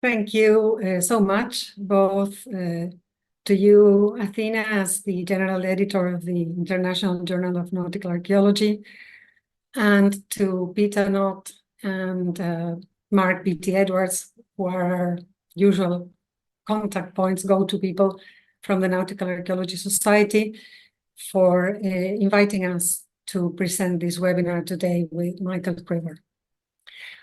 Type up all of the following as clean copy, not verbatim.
Thank you so much, both to you, Athena, as the general editor of the International Journal of Nautical Archaeology, and to Peter Knott and Mark B.T. Edwards, who are our usual contact points, go-to people from the Nautical Archaeology Society, for inviting us to present this webinar today with Michael Krivor.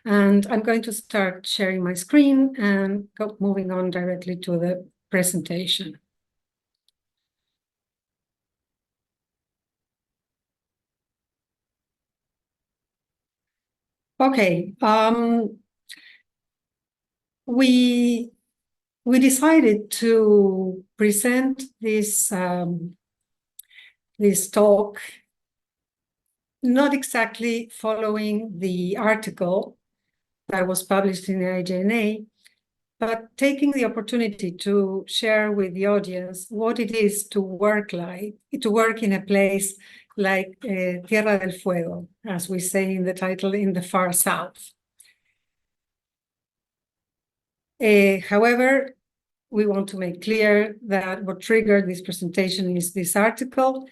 And I'm going to start sharing my screen and moving on directly to the presentation. Okay, we decided to present this this talk not exactly following the article that was published in the IJNA, but taking the opportunity to share with the audience what it is to work in a place like Tierra del Fuego, as we say in the title, in the far south. However, we want to make clear that what triggered this presentation is this article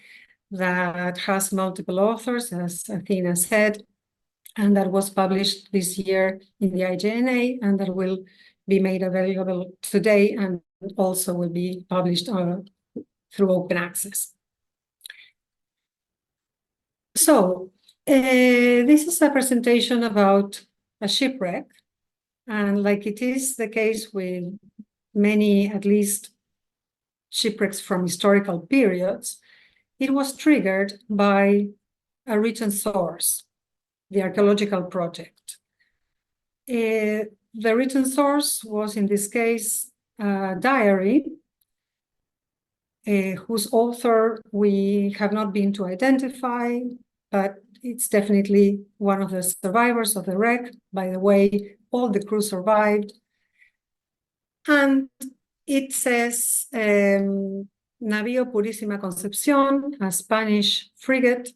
that has multiple authors, as Athena said, and that was published this year in the IJNA, and that will be made available today and also will be published through open access. So this is a presentation about a shipwreck, and like it is the case with many, at least, shipwrecks from historical periods, it was triggered by a written source, the archaeological project. The written source was, in this case, a diary whose author we have not been to identify, but it's definitely one of the survivors of the wreck. By the way, all the crew survived. And it says, Navío Purísima Concepción, a Spanish frigate,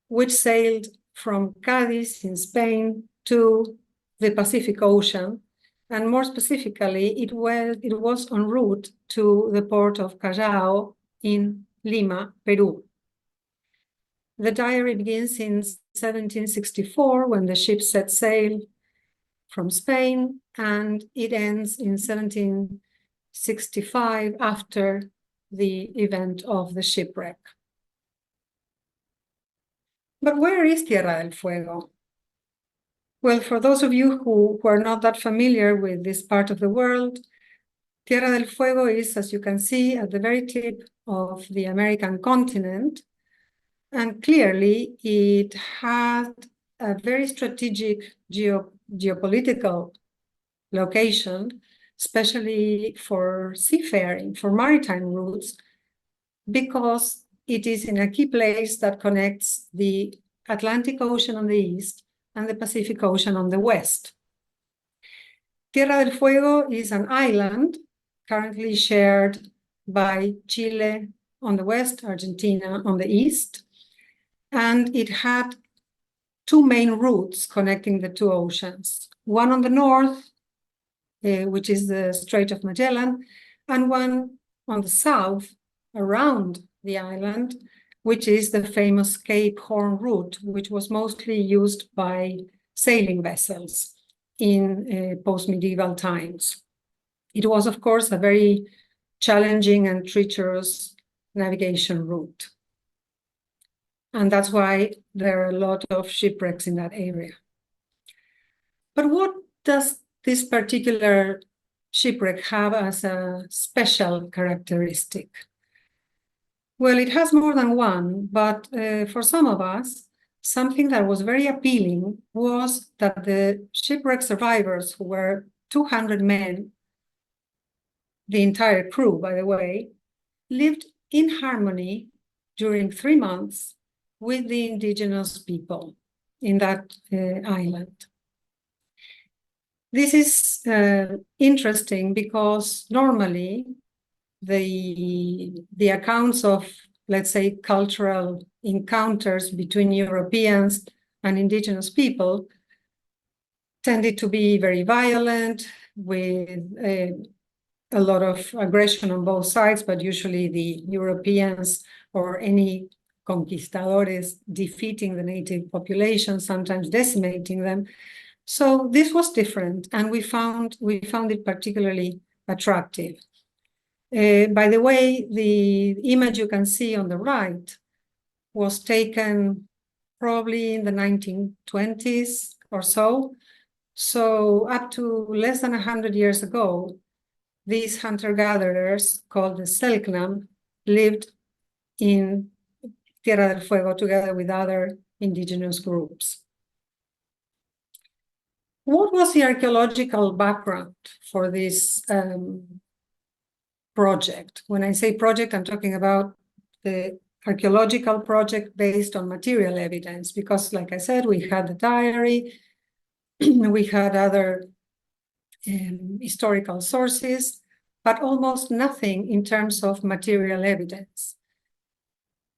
which sailed from Cádiz in Spain to the Pacific Ocean, and more specifically, it was en route to the port of Callao in Lima, Peru. The diary begins in 1764 when the ship set sail from Spain, and it ends in 1765 after the event of the shipwreck. But where is Tierra del Fuego? Well, for those of you who are not that familiar with this part of the world, Tierra del Fuego is, as you can see, at the very tip of the American continent. And clearly, it had a very strategic geopolitical location, especially for seafaring, for maritime routes, because it is in a key place that connects the Atlantic Ocean on the east and the Pacific Ocean on the west. Tierra del Fuego is an island currently shared by Chile on the west, Argentina on the east, and it had two main routes connecting the two oceans, one on the north, which is the Strait of Magellan, and one on the south around the island, which is the famous Cape Horn route, which was mostly used by sailing vessels in post-medieval times. It was, of course, a very challenging and treacherous navigation route. And that's why there are a lot of shipwrecks in that area. But what does this particular shipwreck have as a special characteristic? Well, it has more than one, but for some of us, something that was very appealing was that the shipwreck survivors, who were 200 men, the entire crew, by the way, lived in harmony during 3 months with the indigenous people in that island. This is interesting because normally the accounts of, let's say, cultural encounters between Europeans and indigenous people tended to be very violent, with a lot of aggression on both sides, but usually the Europeans or any conquistadores defeating the native population, sometimes decimating them. So this was different, and we found it particularly attractive. By the way, the image you can see on the right was taken probably in the 1920s or so. So up to less than 100 years ago, these hunter-gatherers called the Selknam lived in Tierra del Fuego together with other indigenous groups. What was the archaeological background for this project? When I say project, I'm talking about the archaeological project based on material evidence, because like I said, we had the diary, we had other historical sources, but almost nothing in terms of material evidence,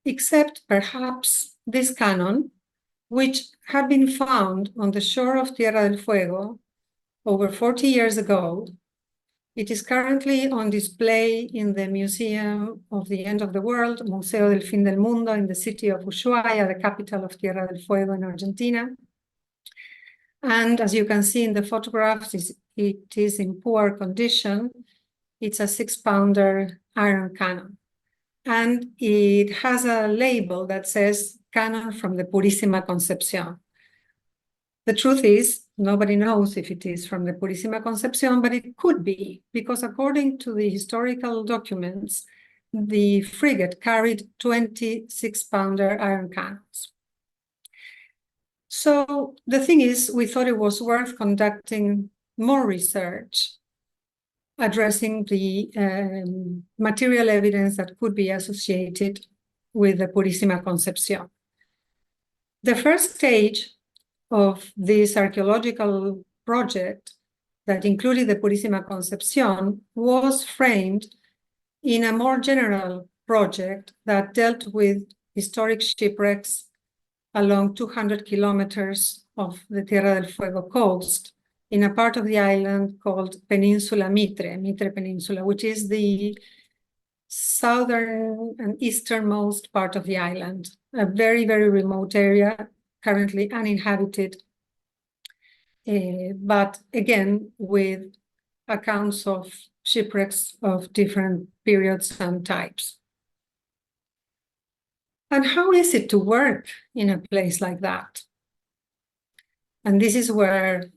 except perhaps this cannon, which had been found on the shore of Tierra del Fuego over 40 years ago. It is currently on display in the Museum of the End of the World, Museo del Fin del Mundo, in the city of Ushuaia, the capital of Tierra del Fuego in Argentina. And as you can see in the photographs, it is in poor condition. It's a 6-pounder iron cannon. And it has a label that says cannon from the Purísima Concepción. The truth is, nobody knows if it is from the Purísima Concepción, but it could be, because according to the historical documents, the frigate carried 26-pounder iron cannons. So the thing is, we thought it was worth conducting more research addressing the material evidence that could be associated with the Purísima Concepción. The first stage of this archaeological project that included the Purísima Concepción was framed in a more general project that dealt with historic shipwrecks along 200 kilometers of the Tierra del Fuego coast in a part of the island called Peninsula Mitre Peninsula, which is the southern and easternmost part of the island, a very, very remote area, currently uninhabited, but again, with accounts of shipwrecks of different periods and types. And how is it to work in a place like that? And this is where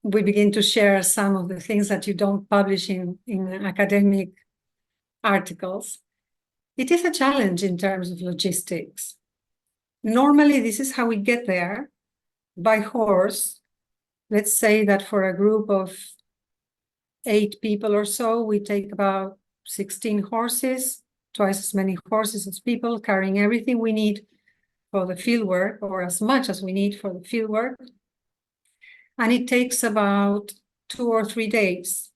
we begin to share some of the things that you don't publish in academic articles. It is a challenge in terms of logistics. Normally, this is how we get there, by horse. Let's say that for a group of 8 people or so, we take about 16 horses, twice as many horses as people, carrying everything we need for the fieldwork, or as much as we need for the fieldwork. And it takes about 2 or 3 days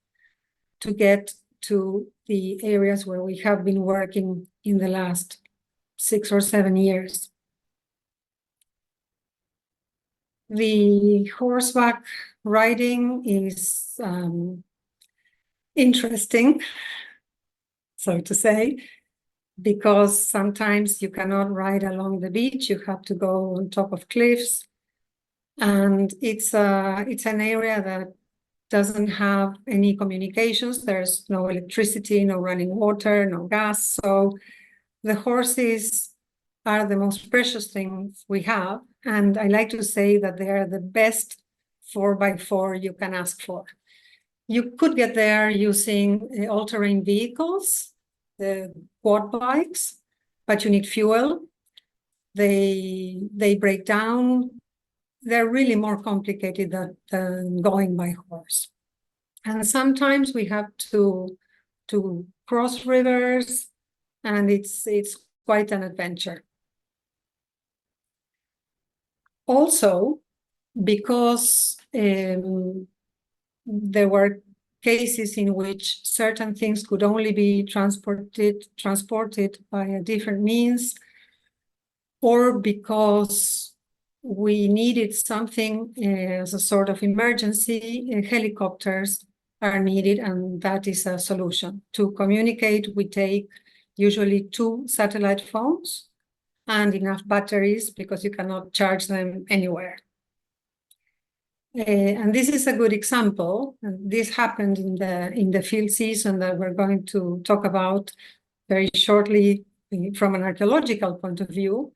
to get to the areas where we have been working in the last 6 or 7 years. The horseback riding is interesting, so to say, because sometimes you cannot ride along the beach, you have to go on top of cliffs. And it's an area that doesn't have any communications. There's no electricity, no running water, no gas. So the horses are the most precious things we have. And I like to say that they are the best 4x4 you can ask for. You could get there using all-terrain vehicles, the quad bikes, but you need fuel. They break down. They're really more complicated than going by horse. And sometimes we have to cross rivers, and it's quite an adventure. Also, because there were cases in which certain things could only be transported by a different means, or because we needed something as a sort of emergency. Helicopters are needed, and that is a solution. To communicate, we take usually 2 satellite phones and enough batteries because you cannot charge them anywhere. And this is a good example. This happened in the field season that we're going to talk about very shortly from an archaeological point of view.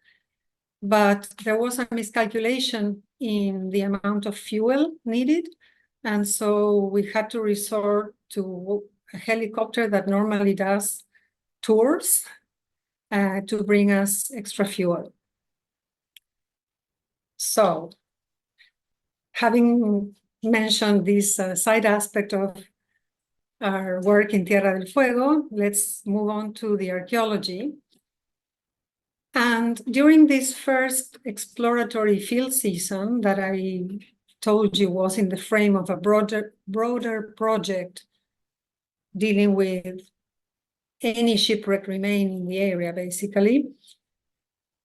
But there was a miscalculation in the amount of fuel needed. And so we had to resort to a helicopter that normally does tours to bring us extra fuel. So, having mentioned this side aspect of our work in Tierra del Fuego, let's move on to the archaeology. And during this first exploratory field season that I told you was in the frame of a broader project dealing with any shipwreck remain in the area, basically,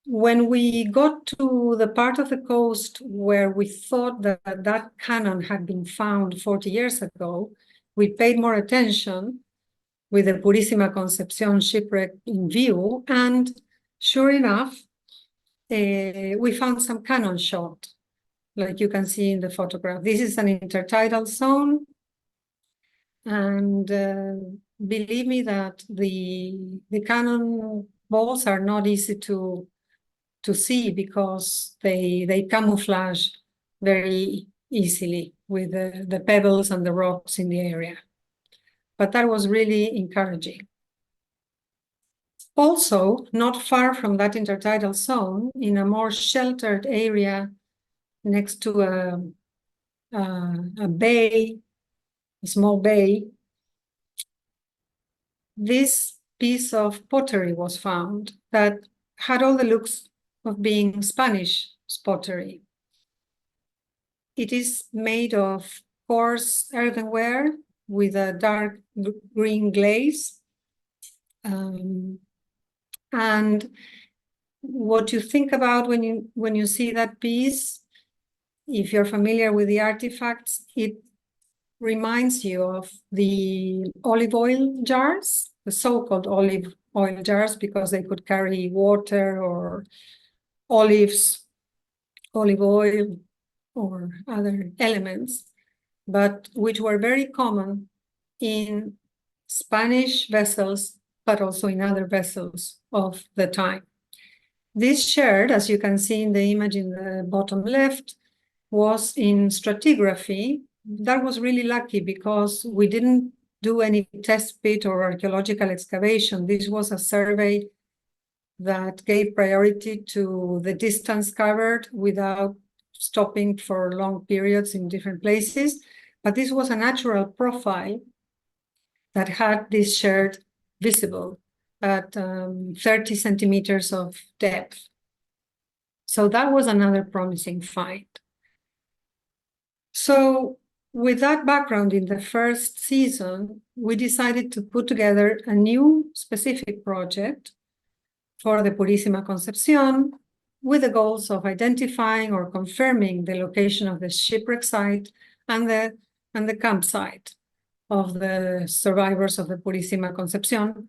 when we got to the part of the coast where we thought that that cannon had been found 40 years ago, we paid more attention with the Purísima Concepción shipwreck in view, and sure enough, we found some cannon shot, like you can see in the photograph. This is an intertidal zone, and believe me that the cannon balls are not easy to see because they camouflage very easily with the pebbles and the rocks in the area. But that was really encouraging. Also, not far from that intertidal zone, in a more sheltered area next to a bay, a small bay, this piece of pottery was found that had all the looks of being Spanish pottery. It is made of coarse earthenware with a dark green glaze. And what you think about when you see that piece, if you're familiar with the artifacts, it reminds you of the olive oil jars, the so-called olive oil jars, because they could carry water or olives, olive oil, or other elements, but which were very common in Spanish vessels, but also in other vessels of the time. This sherd, as you can see in the image in the bottom left, was in stratigraphy. That was really lucky because we didn't do any test pit or archaeological excavation. This was a survey that gave priority to the distance covered without stopping for long periods in different places. But this was a natural profile that had this sherd visible at 30 centimeters of depth. So that was another promising find. So with that background in the first season, we decided to put together a new specific project for the Purísima Concepción with the goals of identifying or confirming the location of the shipwreck site and the campsite of the survivors of the Purísima Concepción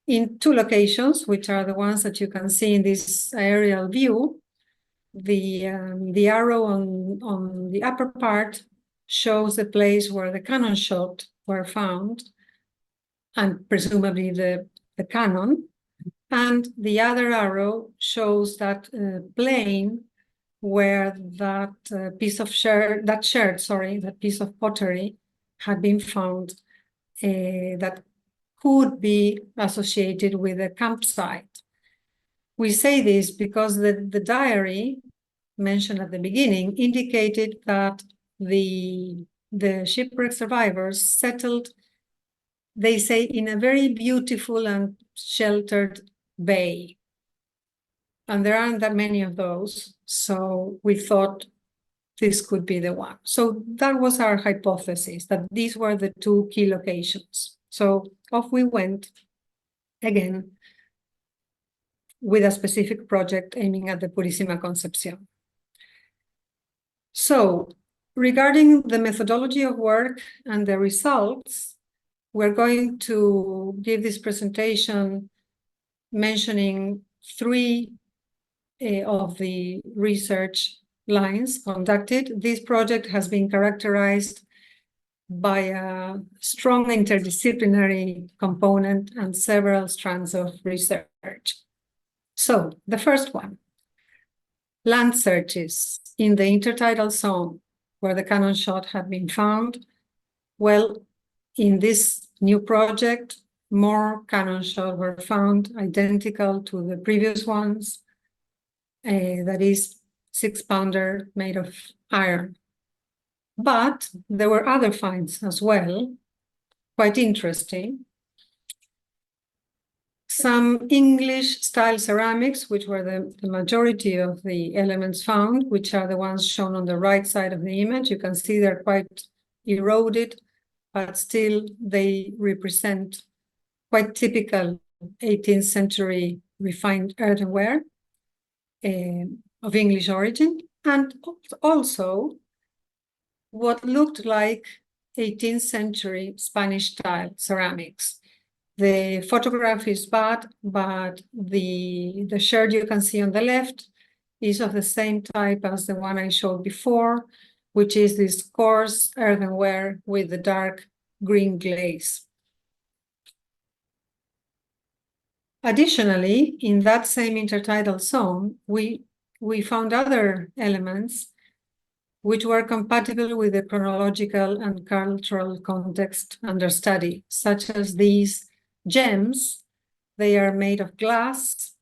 in 2 locations, which are the ones that you can see in this aerial view. The arrow on the upper part shows the place where the cannon shot were found, and presumably the cannon. And the other arrow shows that plain where that piece of pottery had been found that could be associated with a campsite. We say this because the diary mentioned at the beginning indicated that the shipwreck survivors settled, they say, in a very beautiful and sheltered bay. And there aren't that many of those, so we thought this could be the one. So that was our hypothesis, that these were the 2 key locations. So off we went again with a specific project aiming at the Purísima Concepción. So, regarding the methodology of work and the results, we're going to give this presentation mentioning three of the research lines conducted. This project has been characterized by a strong interdisciplinary component and several strands of research. So, the first one, land searches in the intertidal zone where the cannon shot had been found. Well, in this new project, more cannon shot were found identical to the previous ones, that is 6-pounder made of iron. But there were other finds as well, quite interesting. Some English-style ceramics, which were the majority of the elements found, which are the ones shown on the right side of the image. You can see they're quite eroded, but still they represent quite typical 18th century refined earthenware of English origin, and also what looked like 18th century Spanish style ceramics. The photograph is bad, but the sherd you can see on the left is of the same type as the one I showed before, which is this coarse earthenware with the dark green glaze. Additionally, in that same intertidal zone, we found other elements which were compatible with the chronological and cultural context under study, such as these gems. They are made of glass,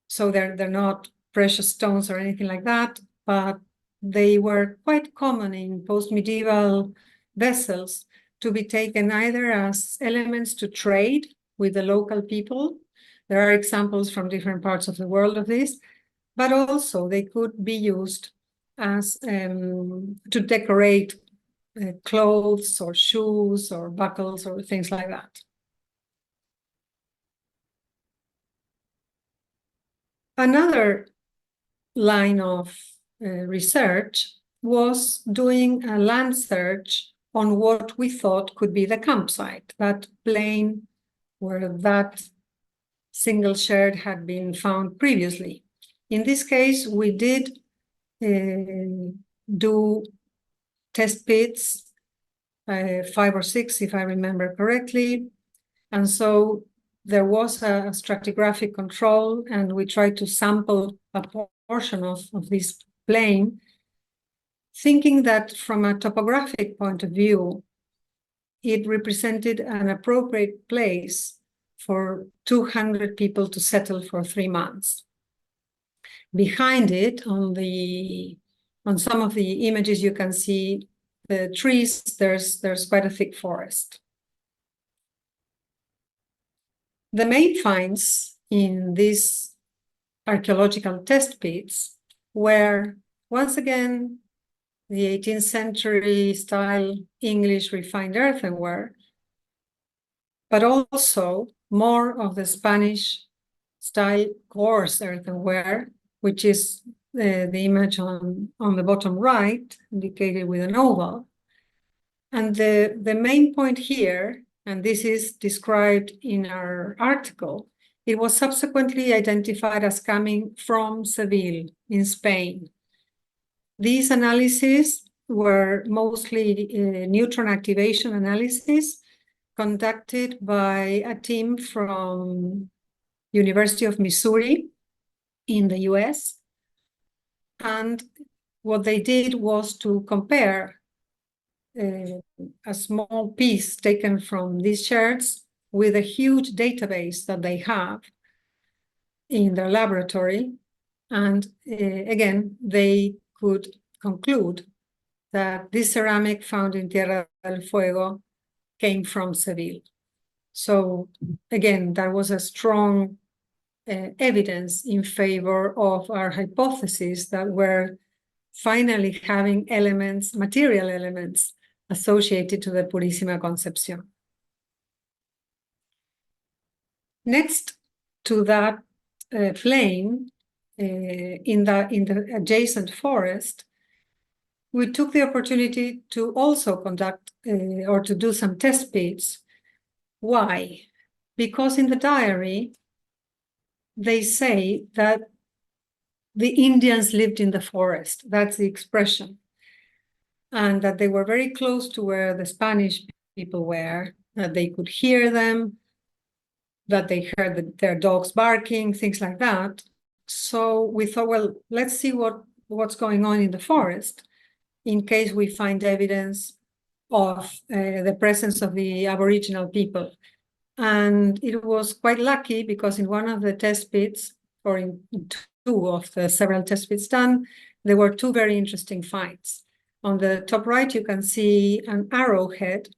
so they're not precious stones or anything like that, but they were quite common in post-medieval vessels to be taken either as elements to trade with the local people. There are examples from different parts of the world of this, but also they could be used as to decorate clothes or shoes or buckles or things like that. Another line of research was doing a land search on what we thought could be the campsite, that plain where that single sherd had been found previously. In this case, we did do test pits, 5 or 6, if I remember correctly. And so there was a stratigraphic control, and we tried to sample a portion of this plain, thinking that from a topographic point of view, it represented an appropriate place for 200 people to settle for 3 months. Behind it, on some of the images, you can see the trees. There's quite a thick forest. The main finds in these archaeological test pits were, once again, the 18th century style English refined earthenware, but also more of the Spanish style coarse earthenware, which is the image on the bottom right, indicated with an oval. And the main point here, and this is described in our article, it was subsequently identified as coming from Seville in Spain. These analyses were mostly neutron activation analysis conducted by a team from University of Missouri in the US. And what they did was to compare a small piece taken from these sherds with a huge database that they have in their laboratory. And again, they could conclude that this ceramic found in Tierra del Fuego came from Seville. So again, there was a strong evidence in favor of our hypothesis that we're finally having elements, material elements, associated to the Purísima Concepción. Next to that plain, in the adjacent forest, we took the opportunity to also conduct or to do some test pits. Why? Because in the diary, they say that the Indians lived in the forest. That's the expression. And that they were very close to where the Spanish people were, that they could hear them, that they heard their dogs barking, things like that. So we thought, well, let's see what's going on in the forest in case we find evidence of the presence of the Aboriginal people. And it was quite lucky because in one of the test pits, or in two of the several test pits done, there were two very interesting finds. On the top right, you can see an arrowhead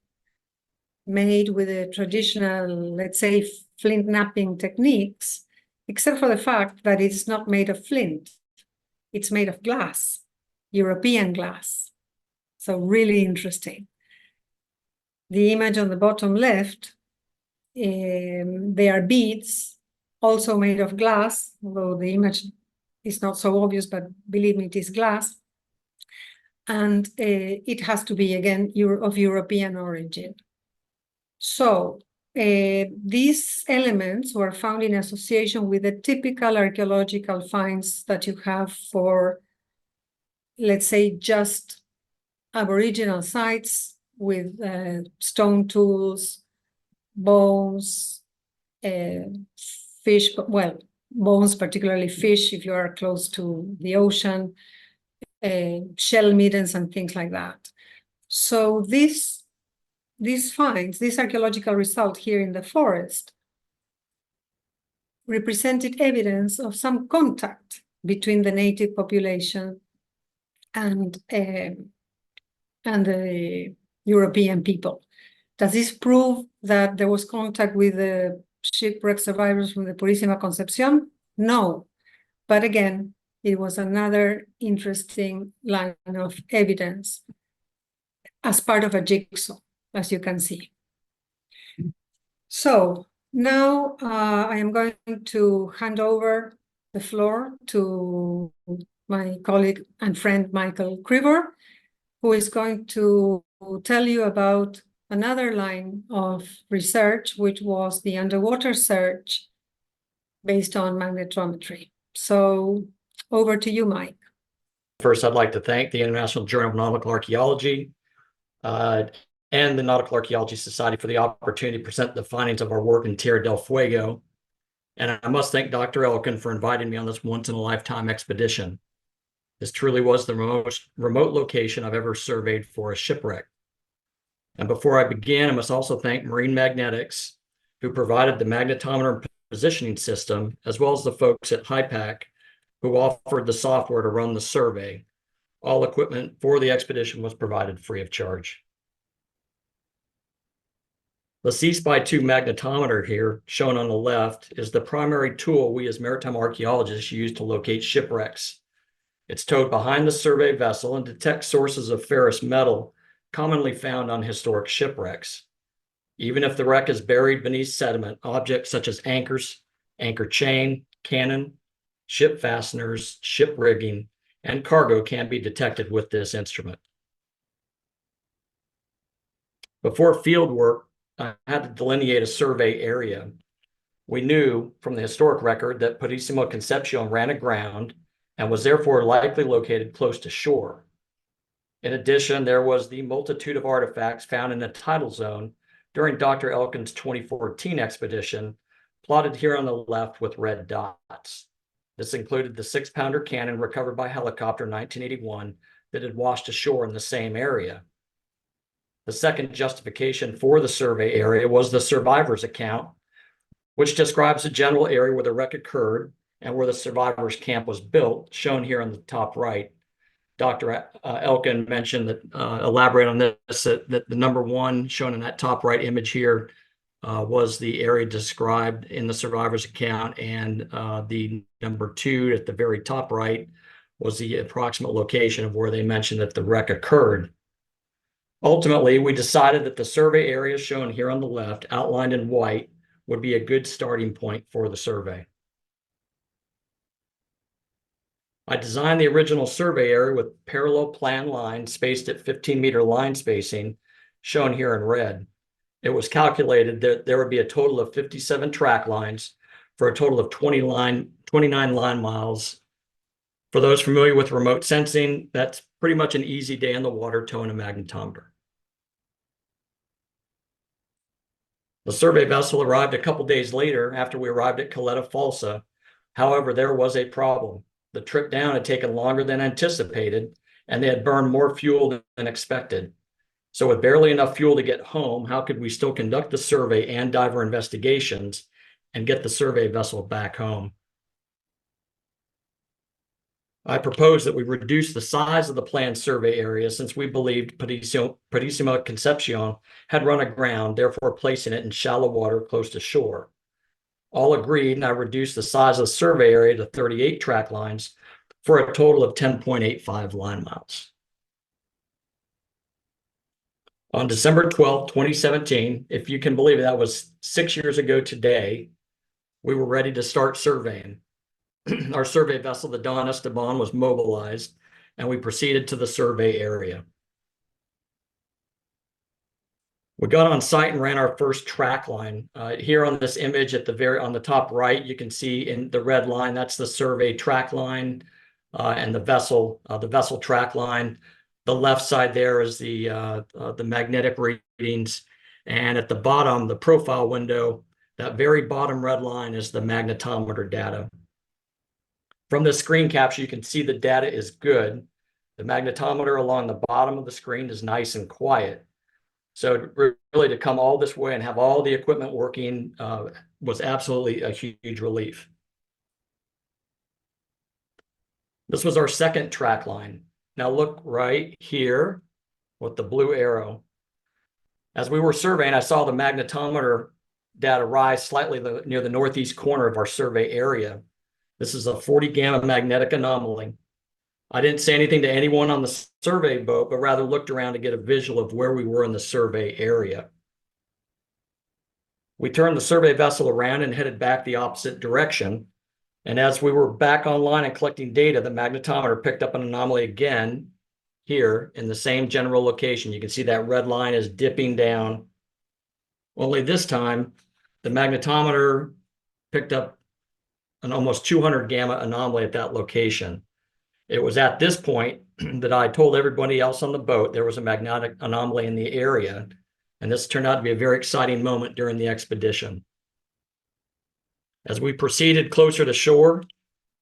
made with the traditional, let's say, flint knapping techniques, except for the fact that it's not made of flint. It's made of glass, European glass. So really interesting. The image on the bottom left, they are beads, also made of glass, although the image is not so obvious, but believe me, it is glass. And it has to be, again, of European origin. So these elements were found in association with the typical archaeological finds that you have for, let's say, just Aboriginal sites with stone tools, bones, fish, well, bones, particularly fish, if you are close to the ocean, shell middens and things like that. So these finds, this archaeological result here in the forest, represented evidence of some contact between the native population and the European people. Does this prove that there was contact with the shipwreck survivors from the Purísima Concepción? No. But again, it was another interesting line of evidence as part of a jigsaw, as you can see. So now I am going to hand over the floor to my colleague and friend, Michael Krivor, who is going to tell you about another line of research, which was the underwater search based on magnetometry. So over to you, Mike. First, I'd like to thank the International Journal of Nautical Archaeology and the Nautical Archaeology Society for the opportunity to present the findings of our work in Tierra del Fuego. And I must thank Dr. Elkin for inviting me on this once-in-a-lifetime expedition. This truly was the most remote location I've ever surveyed for a shipwreck. And before I begin, I must also thank Marine Magnetics, who provided the magnetometer positioning system, as well as the folks at HYPACK, who offered the software to run the survey. All equipment for the expedition was provided free of charge. The C-SPY-2 magnetometer here, shown on the left, is the primary tool we as maritime archaeologists use to locate shipwrecks. It's towed behind the survey vessel and detects sources of ferrous metal commonly found on historic shipwrecks. Even if the wreck is buried beneath sediment, objects such as anchors, anchor chain, cannon, ship fasteners, ship rigging, and cargo can be detected with this instrument. Before field work, I had to delineate a survey area. We knew from the historic record that Purísima Concepción ran aground and was therefore likely located close to shore. In addition, there was the multitude of artifacts found in the tidal zone during Dr. Elkin's 2014 expedition, plotted here on the left with red dots. This included the 6-pounder cannon recovered by helicopter in 1981 that had washed ashore in the same area. The second justification for the survey area was the survivor's account, which describes the general area where the wreck occurred and where the survivors' camp was built, shown here on the top right. Dr. Elkin mentioned that, elaborate on this, that the number one shown in that top right image here was the area described in the survivor's account, and the number two at the very top right was the approximate location of where they mentioned that the wreck occurred. Ultimately, we decided that the survey area shown here on the left, outlined in white, would be a good starting point for the survey. I designed the original survey area with parallel plan lines spaced at 15-meter line spacing, shown here in red. It was calculated that there would be a total of 57 track lines for a total of 29 line miles. For those familiar with remote sensing, that's pretty much an easy day in the water towing a magnetometer. The survey vessel arrived a couple days later after we arrived at Caleta Falsa. However, there was a problem. The trip down had taken longer than anticipated, and they had burned more fuel than expected. So with barely enough fuel to get home, how could we still conduct the survey and diver investigations and get the survey vessel back home? I proposed that we reduce the size of the planned survey area since we believed Purísima Concepción had run aground, therefore placing it in shallow water close to shore. All agreed, and I reduced the size of the survey area to 38 track lines for a total of 10.85 line miles. On December 12, 2017, if you can believe it, that was 6 years ago today, we were ready to start surveying. Our survey vessel, the Don Esteban, was mobilized, and we proceeded to the survey area. We got on site and ran our first track line. Here on this image on the top right, you can see in the red line, that's the survey track line and the vessel track line. The left side there is the magnetic readings. And at the bottom, the profile window, that very bottom red line is the magnetometer data. From the screen capture, you can see the data is good. The magnetometer along the bottom of the screen is nice and quiet. So really to come all this way and have all the equipment working was absolutely a huge relief. This was our second track line. Now look right here with the blue arrow. As we were surveying, I saw the magnetometer data rise slightly near the northeast corner of our survey area. This is a 40 gamma magnetic anomaly. I didn't say anything to anyone on the survey boat, but rather looked around to get a visual of where we were in the survey area. We turned the survey vessel around and headed back the opposite direction. And as we were back online and collecting data, the magnetometer picked up an anomaly again here in the same general location. You can see that red line is dipping down. Only this time, the magnetometer picked up an almost 200 gamma anomaly at that location. It was at this point that I told everybody else on the boat there was a magnetic anomaly in the area, and this turned out to be a very exciting moment during the expedition. As we proceeded closer to shore,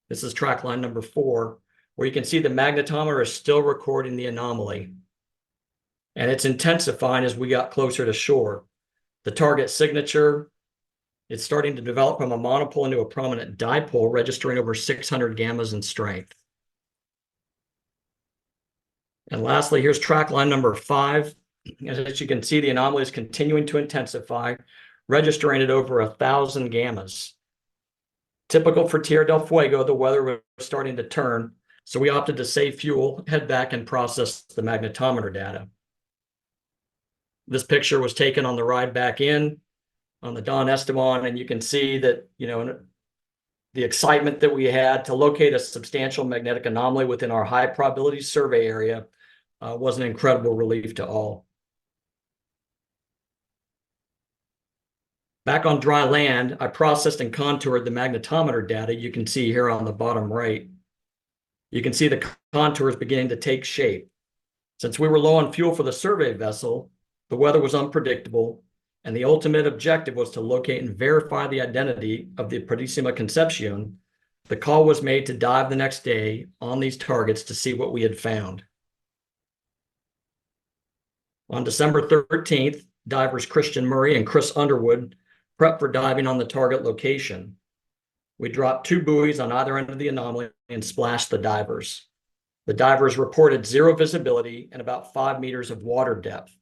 this is track line number 4, where you can see the magnetometer is still recording the anomaly. And it's intensifying as we got closer to shore. The target signature, it's starting to develop from a monopole into a prominent dipole, registering over 600 gammas in strength. And lastly, here's track line number 5. As you can see, the anomaly is continuing to intensify, registering at over 1,000 gammas. Typical for Tierra del Fuego, the weather was starting to turn, so we opted to save fuel, head back, and process the magnetometer data. This picture was taken on the ride back in on the Don Esteban, and you can see that, the excitement that we had to locate a substantial magnetic anomaly within our high probability survey area was an incredible relief to all. Back on dry land, I processed and contoured the magnetometer data you can see here on the bottom right. You can see the contours beginning to take shape. Since we were low on fuel for the survey vessel, the weather was unpredictable, and the ultimate objective was to locate and verify the identity of the Purísima Concepción. The call was made to dive the next day on these targets to see what we had found. On December 13th, divers Christian Murray and Chris Underwood prepped for diving on the target location. We dropped 2 buoys on either end of the anomaly and splashed the divers. The divers reported 0 visibility and about 5 meters of water depth.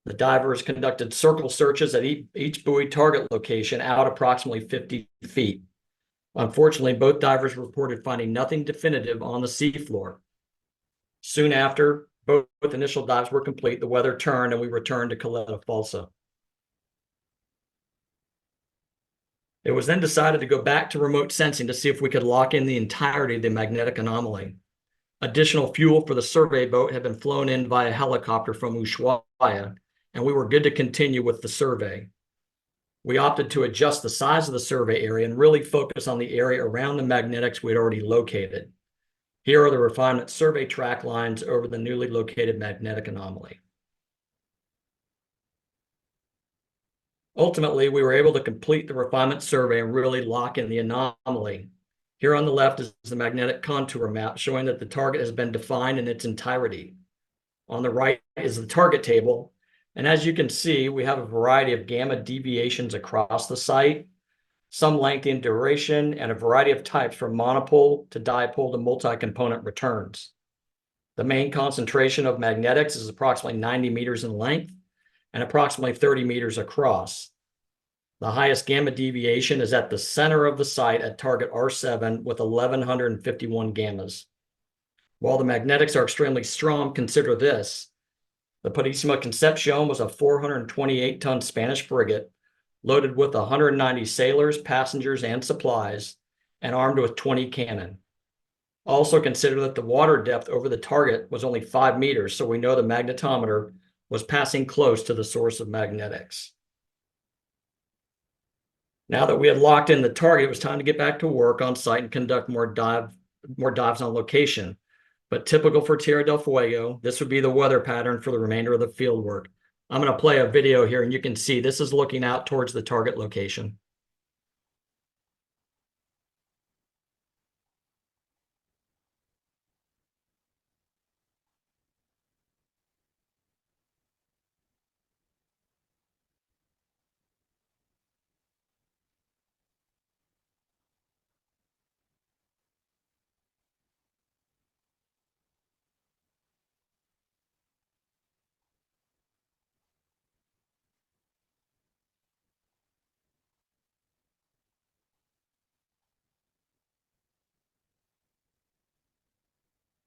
The divers conducted circle searches at each buoy target location out approximately 50 feet. Unfortunately, both divers reported finding nothing definitive on the seafloor. Soon after both initial dives were complete, the weather turned and we returned to Caleta Falsa. It was then decided to go back to remote sensing to see if we could lock in the entirety of the magnetic anomaly. Additional fuel for the survey boat had been flown in via helicopter from Ushuaia, and we were good to continue with the survey. We opted to adjust the size of the survey area and really focus on the area around the magnetics we'd already located. Here are the refinement survey track lines over the newly located magnetic anomaly. Ultimately, we were able to complete the refinement survey and really lock in the anomaly. Here on the left is the magnetic contour map showing that the target has been defined in its entirety. On the right is the target table. And as you can see, we have a variety of gamma deviations across the site, some length and duration, and a variety of types from monopole to dipole to multi-component returns. The main concentration of magnetics is approximately 90 meters in length and approximately 30 meters across. The highest gamma deviation is at the center of the site at target R7 with 1,151 gammas. While the magnetics are extremely strong, consider this. The Purísima Concepción was a 428-ton Spanish frigate loaded with 190 sailors, passengers, and supplies, and armed with 20 cannon. Also consider that the water depth over the target was only 5 meters, so we know the magnetometer was passing close to the source of magnetics. Now that we had locked in the target, it was time to get back to work on site and conduct more dives on location. But typical for Tierra del Fuego, this would be the weather pattern for the remainder of the field work. I'm going to play a video here, and you can see this is looking out towards the target location.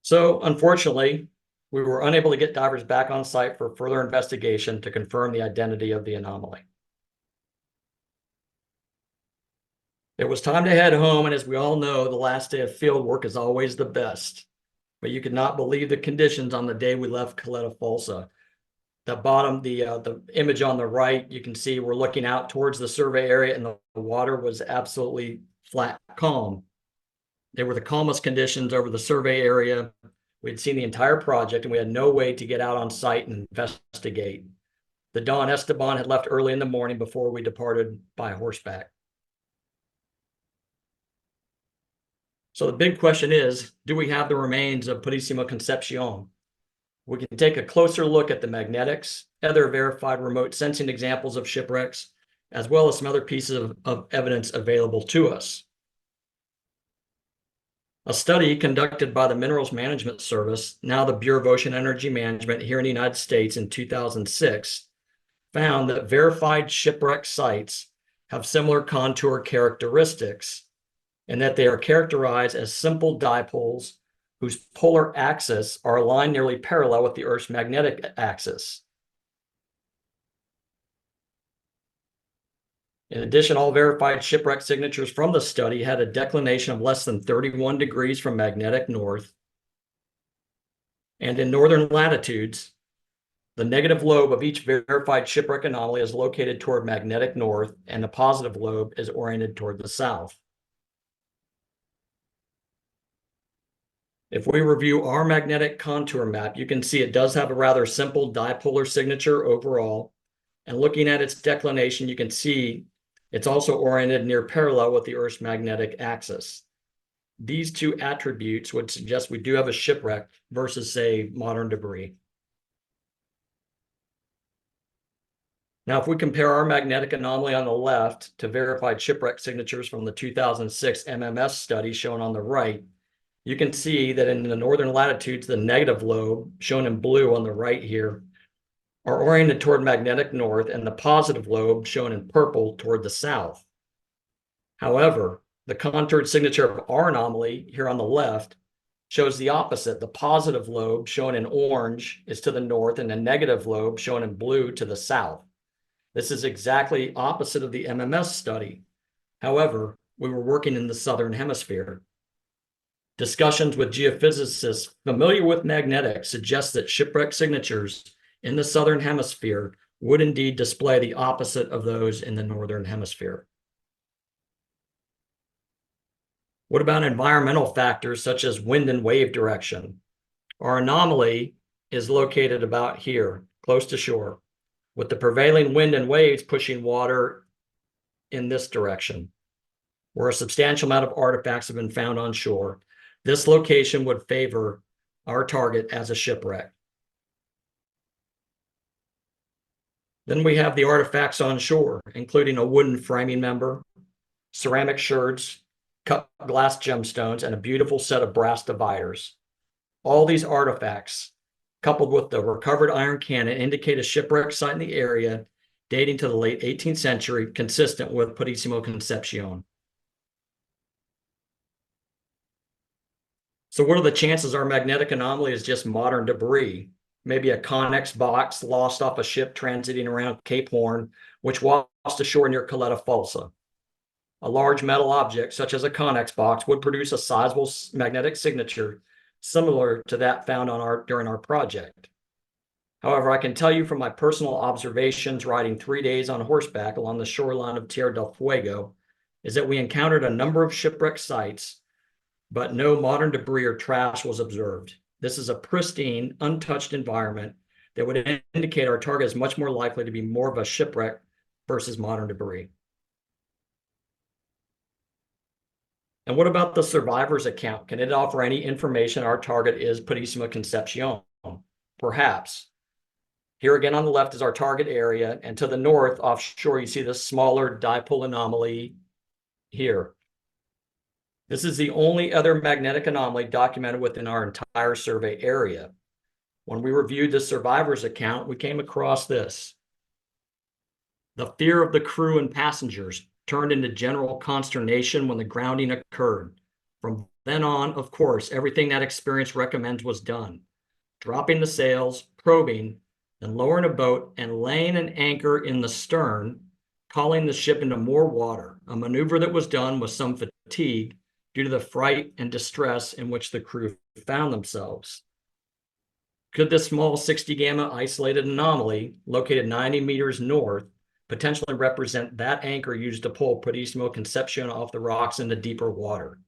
So unfortunately, we were unable to get divers back on site for further investigation to confirm the identity of the anomaly. It was time to head home, and as we all know, the last day of field work is always the best. But you could not believe the conditions on the day we left Caleta Falsa. The bottom, the image on the right, you can see we're looking out towards the survey area, and the water was absolutely flat calm. They were the calmest conditions over the survey area. We had seen the entire project, and we had no way to get out on site and investigate. The Don Esteban had left early in the morning before we departed by horseback. So the big question is, do we have the remains of Purísima Concepción? We can take a closer look at the magnetics, other verified remote sensing examples of shipwrecks, as well as some other pieces of evidence available to us. A study conducted by the Minerals Management Service, now the Bureau of Ocean Energy Management here in the United States in 2006, found that verified shipwreck sites have similar contour characteristics and that they are characterized as simple dipoles whose polar axes are aligned nearly parallel with the Earth's magnetic axis. In addition, all verified shipwreck signatures from the study had a declination of less than 31 degrees from magnetic north. And in northern latitudes, the negative lobe of each verified shipwreck anomaly is located toward magnetic north, and the positive lobe is oriented toward the south. If we review our magnetic contour map, you can see it does have a rather simple dipolar signature overall. And looking at its declination, you can see it's also oriented near parallel with the Earth's magnetic axis. These two attributes would suggest we do have a shipwreck versus, say, modern debris. Now, if we compare our magnetic anomaly on the left to verified shipwreck signatures from the 2006 MMS study shown on the right, you can see that in the northern latitudes, the negative lobe, shown in blue on the right here, are oriented toward magnetic north, and the positive lobe, shown in purple, toward the south. However, the contoured signature of our anomaly here on the left shows the opposite. The positive lobe, shown in orange, is to the north, and the negative lobe, shown in blue, to the south. This is exactly opposite of the MMS study. However, we were working in the southern hemisphere. Discussions with geophysicists familiar with magnetics suggest that shipwreck signatures in the southern hemisphere would indeed display the opposite of those in the northern hemisphere. What about environmental factors such as wind and wave direction? Our anomaly is located about here, close to shore, with the prevailing wind and waves pushing water in this direction, where a substantial amount of artifacts have been found on shore. This location would favor our target as a shipwreck. Then we have the artifacts on shore, including a wooden framing member, ceramic sherds, cut glass gemstones, and a beautiful set of brass dividers. All these artifacts, coupled with the recovered iron cannon, indicate a shipwreck site in the area dating to the late 18th century, consistent with Purissimo Concepcion. So what are the chances our magnetic anomaly is just modern debris? Maybe a convex box lost off a ship transiting around Cape Horn, which washed ashore near Caleta Falsa. A large metal object, such as a convex box, would produce a sizable magnetic signature similar to that found during our project. However, I can tell you from my personal observations riding 3 days on horseback along the shoreline of Tierra del Fuego, is that we encountered a number of shipwreck sites, but no modern debris or trash was observed. This is a pristine, untouched environment that would indicate our target is much more likely to be more of a shipwreck versus modern debris. And what about the survivor's account? Can it offer any information our target is Purissimo Concepcion? Perhaps. Here again on the left is our target area, and to the north, offshore, you see the smaller dipole anomaly here. This is the only other magnetic anomaly documented within our entire survey area. When we reviewed the survivor's account, we came across this. The fear of the crew and passengers turned into general consternation when the grounding occurred. From then on, of course, everything that experience recommends was done. Dropping the sails, probing, then lowering a boat and laying an anchor in the stern, calling the ship into more water, a maneuver that was done with some fatigue due to the fright and distress in which the crew found themselves. Could this small 60 gamma isolated anomaly, located 90 meters north, potentially represent that anchor used to pull Purissimo Concepcion off the rocks into deeper water?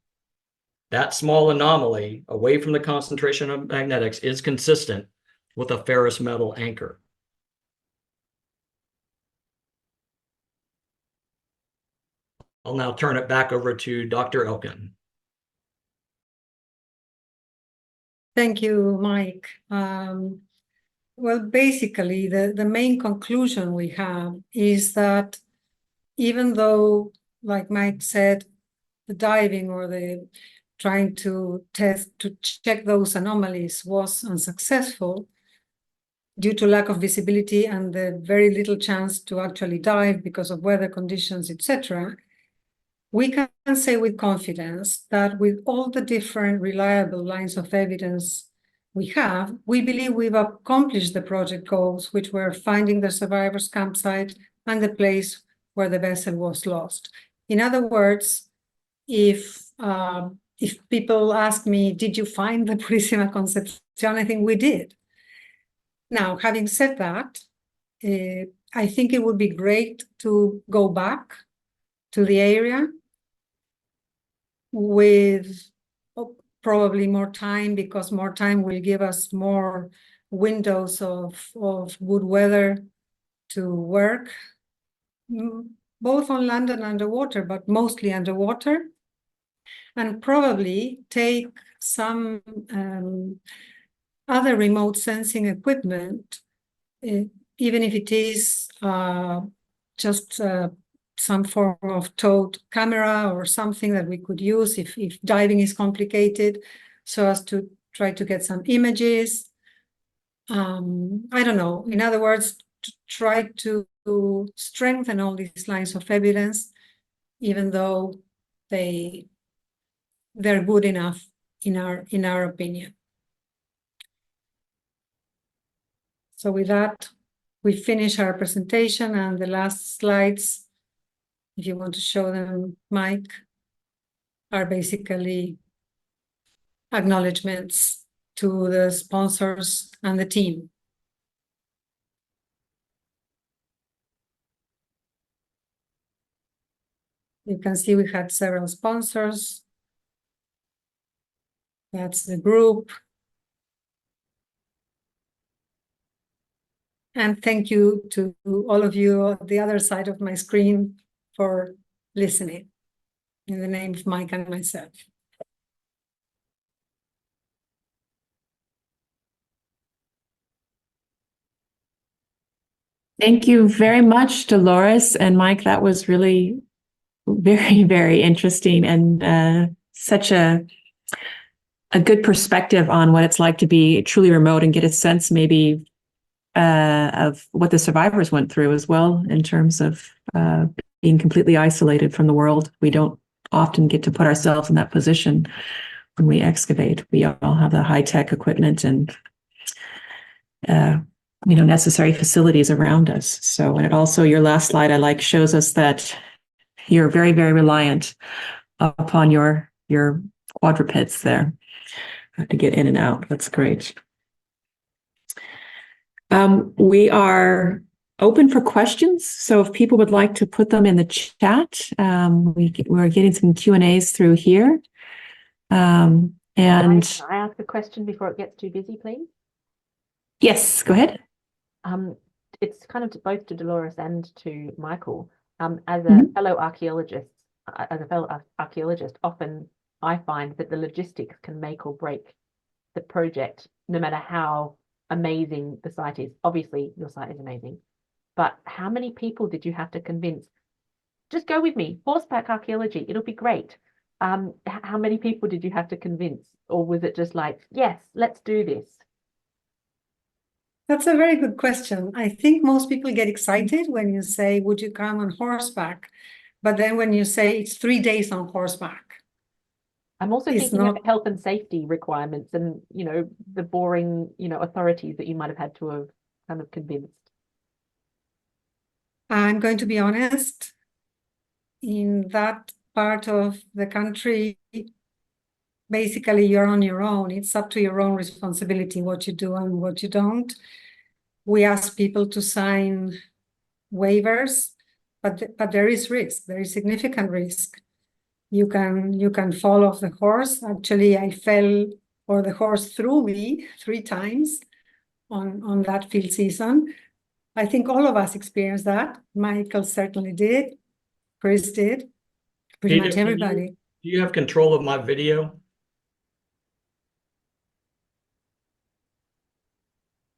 That small anomaly, away from the concentration of magnetics, is consistent with a ferrous metal anchor. I'll now turn it back over to Dr. Elkin. Thank you, Mike. Well, basically, the main conclusion we have is that even though, like Mike said, the diving or the trying to check those anomalies was unsuccessful due to lack of visibility and the very little chance to actually dive because of weather conditions, etc., we can say with confidence that with all the different reliable lines of evidence we have, we believe we've accomplished the project goals, which were finding the survivors' campsite and the place where the vessel was lost. In other words, if people ask me, did you find the Purissimo Concepcion? I think we did. Now, having said that, I think it would be great to go back to the area with probably more time, because more time will give us more windows of good weather to work, both on land and underwater, but mostly underwater, and probably take some other remote sensing equipment, even if it is just some form of towed camera or something that we could use if diving is complicated, so as to try to get some images. I don't know. In other words, to try to strengthen all these lines of evidence, even though they're good enough in our opinion. So with that, we finish our presentation, and the last slides if you want to show them, Mike, are basically acknowledgements to the sponsors and the team. You can see we had several sponsors. That's the group. And thank you to all of you on the other side of my screen for listening, in the name of Mike and myself. Thank you very much, Dolores and Mike. That was really very, very interesting, and such a good perspective on what it's like to be truly remote and get a sense maybe of what the survivors went through as well, in terms of being completely isolated from the world. We don't often get to put ourselves in that position when we excavate. We all have the high-tech equipment and necessary facilities around us. So, and it also, your last slide I like, shows us that you're very, very reliant upon your quadrupeds there to get in and out. That's great. We are open for questions. So if people would like to put them in the chat, we're getting some Q&As through here. And Can I ask a question before it gets too busy, please? Yes, go ahead. It's kind of both to Dolores and to Michael. As a fellow archaeologist, often I find that the logistics can make or break the project, no matter how amazing the site is. Obviously, your site is amazing, but how many people did you have to convince? Just go with me, horseback archaeology, it'll be great. How many people did you have to convince, or was it just like, yes, let's do this? That's a very good question. I think most people get excited when you say, would you come on horseback? But then when you say it's 3 days on horseback. I'm also thinking of health and safety requirements and, the boring, authorities that you might have had to have kind of convinced. I'm going to be honest, in that part of the country, basically you're on your own. It's up to your own responsibility what you do and what you don't. We ask people to sign waivers, but there is risk. There is significant risk. You can fall off the horse. Actually, I fell, or the horse threw me 3 times on that field season. I think all of us experienced that. Michael certainly did. Chris did. Pretty much everybody. Do you have control of my video?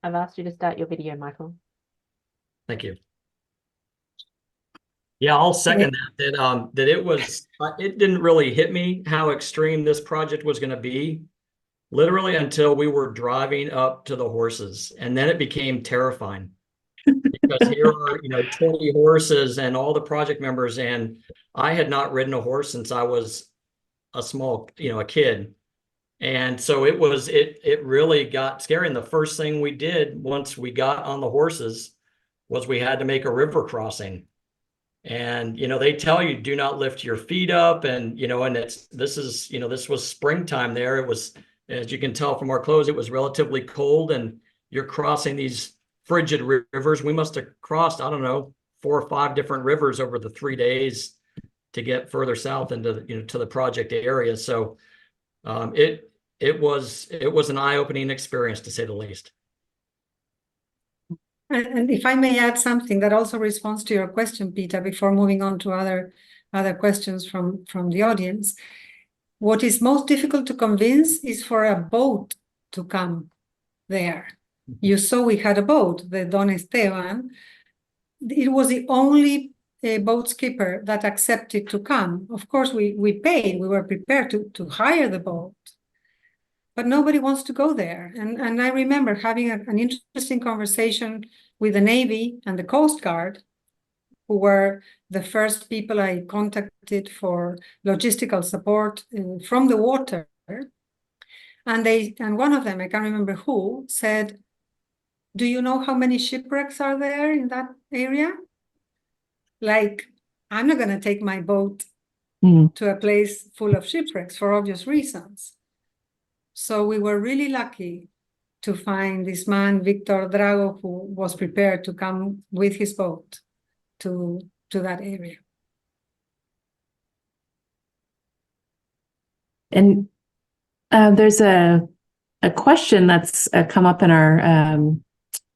I've asked you to start your video, Michael. Thank you. Yeah, I'll second that it was, it didn't really hit me how extreme this project was going to be, literally until we were driving up to the horses, and then it became terrifying because here are 20 horses and all the project members, and I had not ridden a horse since I was a small a kid, and so it really got scary. And the first thing we did once we got on the horses was we had to make a river crossing. And they tell you do not lift your feet up, and and this was springtime there. It was, as you can tell from our clothes, it was relatively cold, and you're crossing these frigid rivers. We must have crossed, I don't know, 4 or 5 different rivers over the 3 days to get further south into to the project area. So it was an eye-opening experience, to say the least. And if I may add something that also responds to your question, Peter, before moving on to other questions from the audience. What is most difficult to convince is for a boat to come there. You saw we had a boat, the Don Esteban. It was the only boat skipper that accepted to come. Of course, we paid, we were prepared to hire the boat. But nobody wants to go there. And I remember having an interesting conversation with the Navy and the Coast Guard, who were the first people I contacted for logistical support from the water. And one of them, I can't remember who, said, do you know how many shipwrecks are there in that area? Like I'm not going to take my boat Mm. to a place full of shipwrecks for obvious reasons. So we were really lucky to find this man, Victor Drago, who was prepared to come with his boat to that area. And there's a question that's come up in our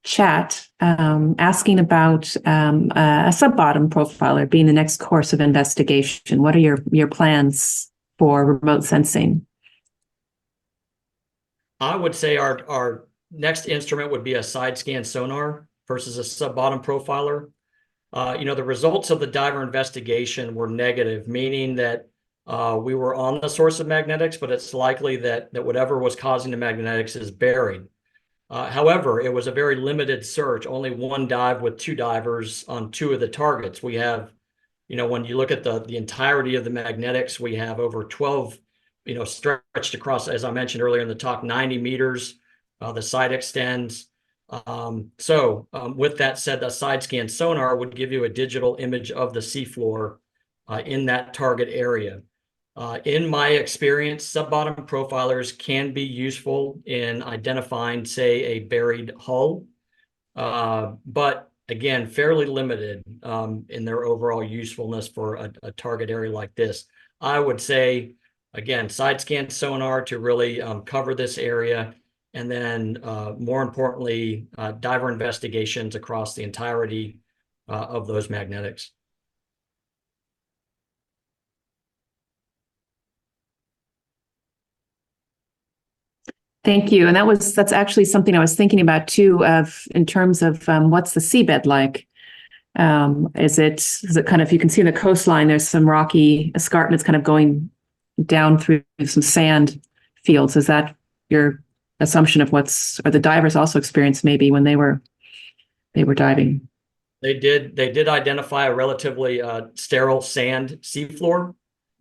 chat asking about a sub-bottom profiler being the next course of investigation. What are your plans for remote sensing? I would say our next instrument would be a side scan sonar versus a sub-bottom profiler. The results of the diver investigation were negative, meaning that we were on the source of magnetics, but it's likely that whatever was causing the magnetics is buried. However, it was a very limited search, only one dive with 2 divers on 2 of the targets. We have, when you look at the entirety of the magnetics, we have over 12, stretched across, as I mentioned earlier in the talk, 90 meters. The site extends. With that said, the side scan sonar would give you a digital image of the seafloor in that target area. In my experience, sub-bottom profilers can be useful in identifying, say, a buried hull, but again, fairly limited in their overall usefulness for a target area like this. I would say, again, side scan sonar to really cover this area, and then more importantly, diver investigations across the entirety of those magnetics. Thank you. And that's actually something I was thinking about too, in terms of what's the seabed like? Is it kind of, you can see in the coastline, there's some rocky escarpments kind of going down through some sand fields. Is that your assumption of or the divers also experienced maybe when they were diving? They did identify a relatively sterile sand seafloor.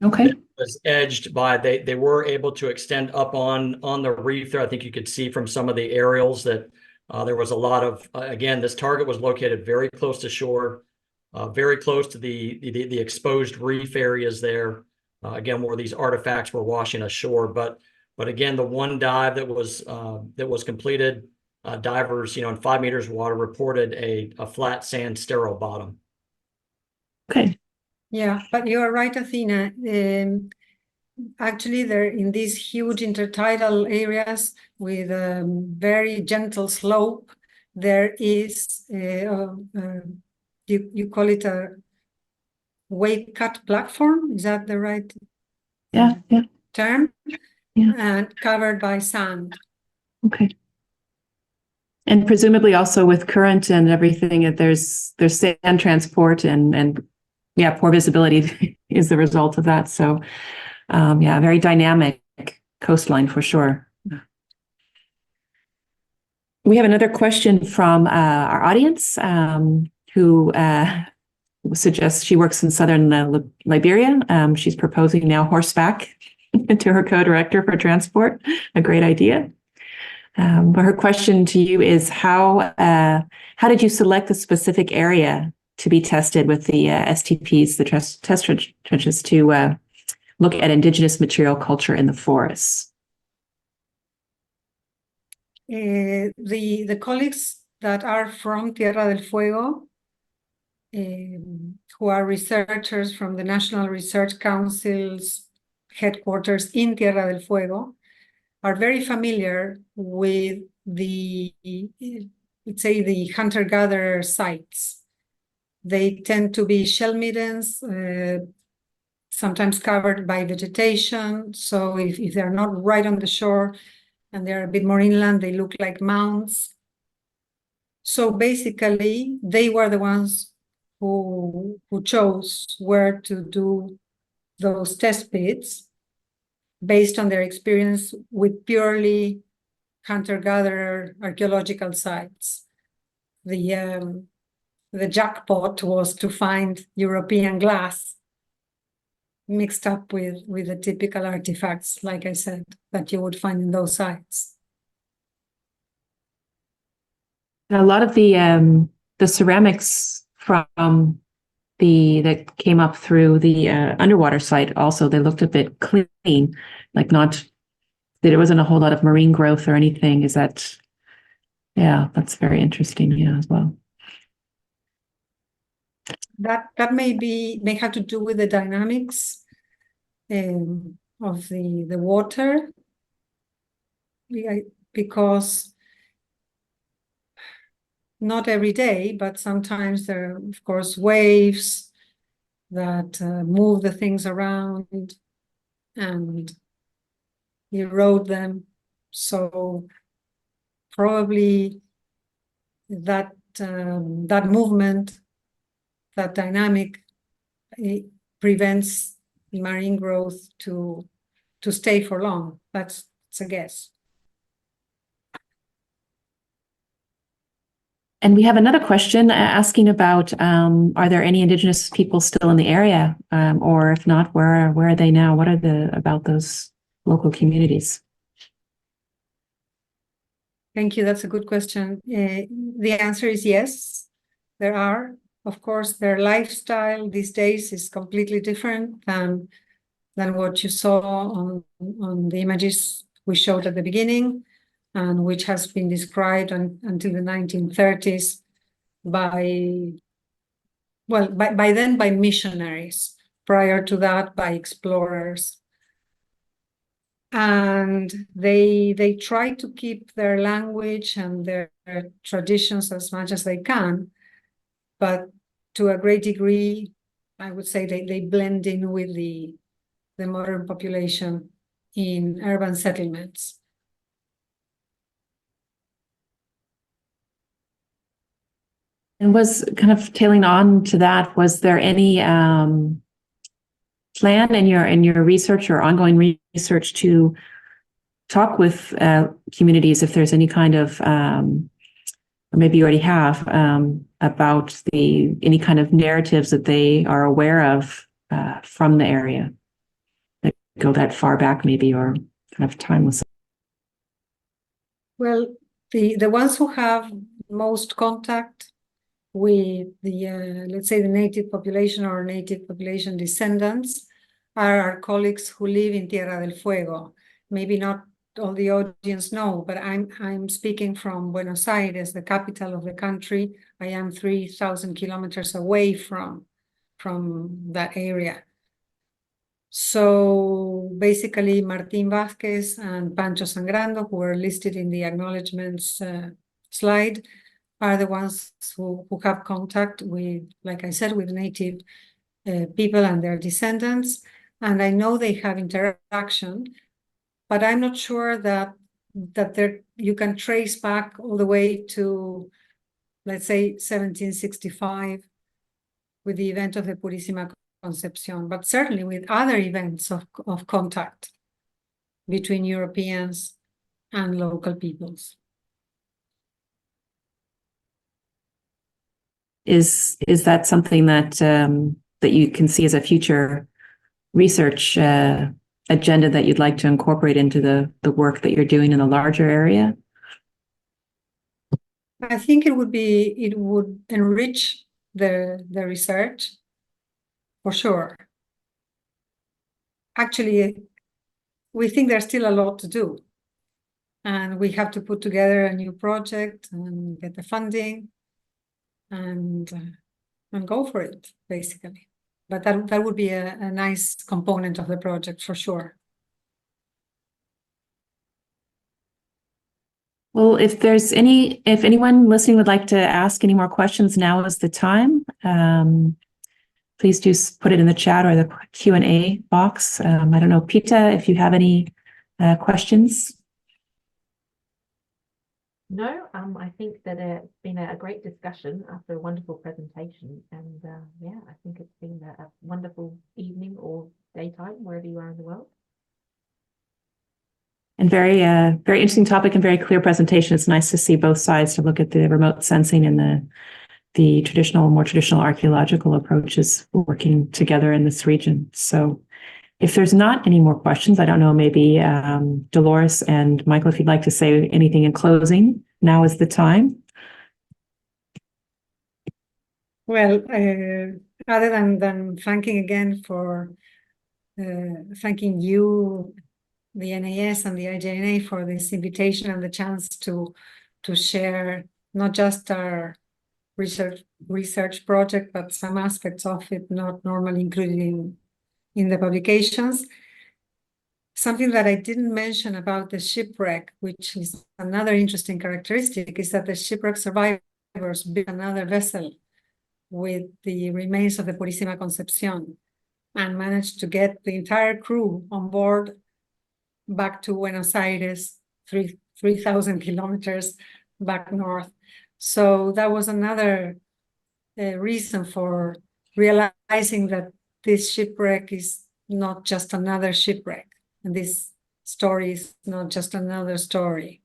Okay. That was edged by, they were able to extend up on the reef there. I think you could see from some of the aerials that there was a lot of, again, this target was located very close to shore, very close to the exposed reef areas there, again, where these artifacts were washing ashore. But again, the one dive that was completed, divers, in 5 meters of water reported a flat sand sterile bottom. Okay. Yeah, but you are right, Athena. Actually, they're in these huge intertidal areas with a very gentle slope. There is, you call it a wave cut platform. Is that the right term? Yeah. And covered by sand. Okay. And presumably also with current and everything, there's sand transport and poor visibility is the result of that. So very dynamic coastline for sure. We have another question from our audience who suggests she works in southern Liberia. She's proposing now horseback to her co-director for transport. A great idea. But her question to you is how did you select the specific area to be tested with the STPs, the test trenches, to look at indigenous material culture in the forests? The colleagues that are from Tierra del Fuego, who are researchers from the National Research Council's headquarters in Tierra del Fuego, are very familiar with let's say, the hunter-gatherer sites. They tend to be shell middens, sometimes covered by vegetation. So if they're not right on the shore and they're a bit more inland, they look like mounds. So basically, they were the ones who chose where to do those test pits based on their experience with purely hunter-gatherer archaeological sites. The jackpot was to find European glass mixed up with the typical artifacts, like I said, that you would find in those sites. A lot of the ceramics from that came up through the underwater site also, they looked a bit clean, like not that there wasn't a whole lot of marine growth or anything. Is that, yeah, that's very interesting, yeah, as well. That may have to do with the dynamics of the water, because not every day, but sometimes there are, of course, waves that move the things around and erode them. So probably that movement, that dynamic, it prevents marine growth to stay for long. That's a guess. And we have another question asking about, are there any indigenous people still in the area? Or if not, where are they now? What are about those local communities? Thank you. That's a good question. The answer is yes, there are. Of course, their lifestyle these days is completely different than what you saw on the images we showed at the beginning, and which has been described until the 1930s by then by missionaries, prior to that by explorers. And they try to keep their language and their traditions as much as they can, but to a great degree, I would say they blend in with the modern population in urban settlements. And was kind of tailing on to that, was there any plan in your research or ongoing research to talk with communities if there's any kind of, or maybe you already have, about any kind of narratives that they are aware of from the area that go that far back maybe, or kind of timeless? Well, the ones who have most contact with the, let's say, the native population or native population descendants are our colleagues who live in Tierra del Fuego. Maybe not all the audience know, but I'm speaking from Buenos Aires, the capital of the country. I am 3,000 kilometers away from that area. So basically, Martín Vázquez and Pancho Sangrando, who are listed in the acknowledgements slide, are the ones who have contact with, like I said, with native people and their descendants. And I know they have interaction, but I'm not sure that you can trace back all the way to, let's say, 1765 with the event of the Purísima Concepción, but certainly with other events of contact between Europeans and local peoples. Is that something that you can see as a future research agenda that you'd like to incorporate into the work that you're doing in a larger area? I think it would enrich the research, for sure. Actually, we think there's still a lot to do, and we have to put together a new project and get the funding and go for it, basically. But that would be a nice component of the project, for sure. Well, if anyone listening would like to ask any more questions, now is the time. Please do put it in the chat or the Q&A box. I don't know, Pita, if you have any questions. No, I think that it's been a great discussion after a wonderful presentation. And yeah, I think it's been a wonderful evening or daytime, wherever you are in the world. And very interesting topic and very clear presentation. It's nice to see both sides, to look at the remote sensing and the more traditional archaeological approaches working together in this region. So if there's not any more questions, I don't know, maybe Dolores and Michael, if you'd like to say anything in closing, now is the time. Well, other than thanking again for thanking you, the NAS and the IJNA for this invitation and the chance to share not just our research project, but some aspects of it not normally included in the publications. Something that I didn't mention about the shipwreck, which is another interesting characteristic, is that the shipwreck survivors built another vessel with the remains of the Purísima Concepción and managed to get the entire crew on board back to Buenos Aires, 3,000 kilometers back north. So that was another reason for realizing that this shipwreck is not just another shipwreck, and this story is not just another story.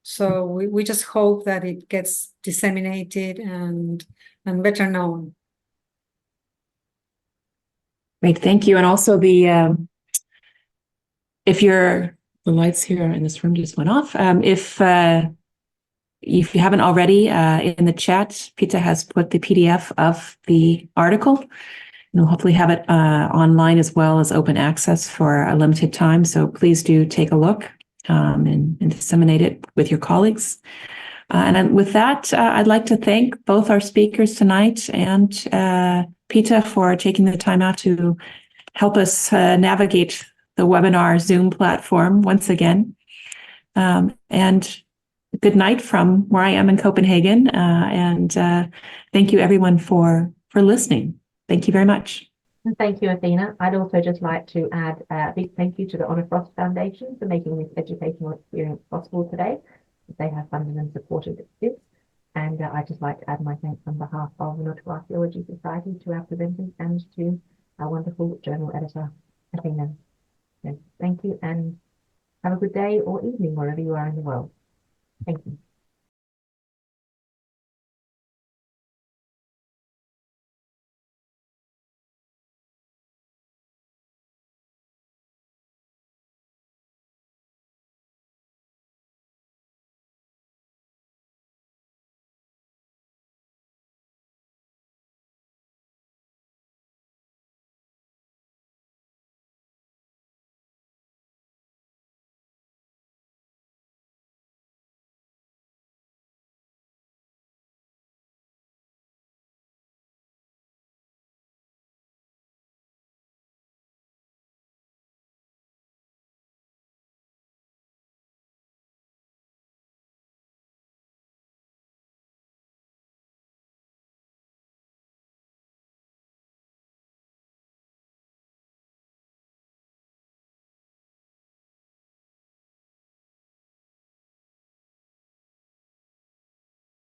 So we just hope that it gets disseminated and better known. Great, thank you. And also if the lights here in this room just went off, if you haven't already, in the chat, Pita has put the PDF of the article. And we'll hopefully have it online as well as open access for a limited time. So please do take a look and disseminate it with your colleagues. And with that, I'd like to thank both our speakers tonight and Pita for taking the time out to help us navigate the webinar Zoom platform once again. And good night from where I am in Copenhagen. And thank you everyone for listening. Thank you very much. Thank you, Athena. I'd also just like to add a big thank you to the Honor Frost Foundation for making this educational experience possible today. They have funded and supported this. And I'd just like to add my thanks on behalf of the Nautical Archaeology Society to our presenters and to our wonderful journal editor, Athena. So thank you and have a good day or evening wherever you are in the world. Thank you.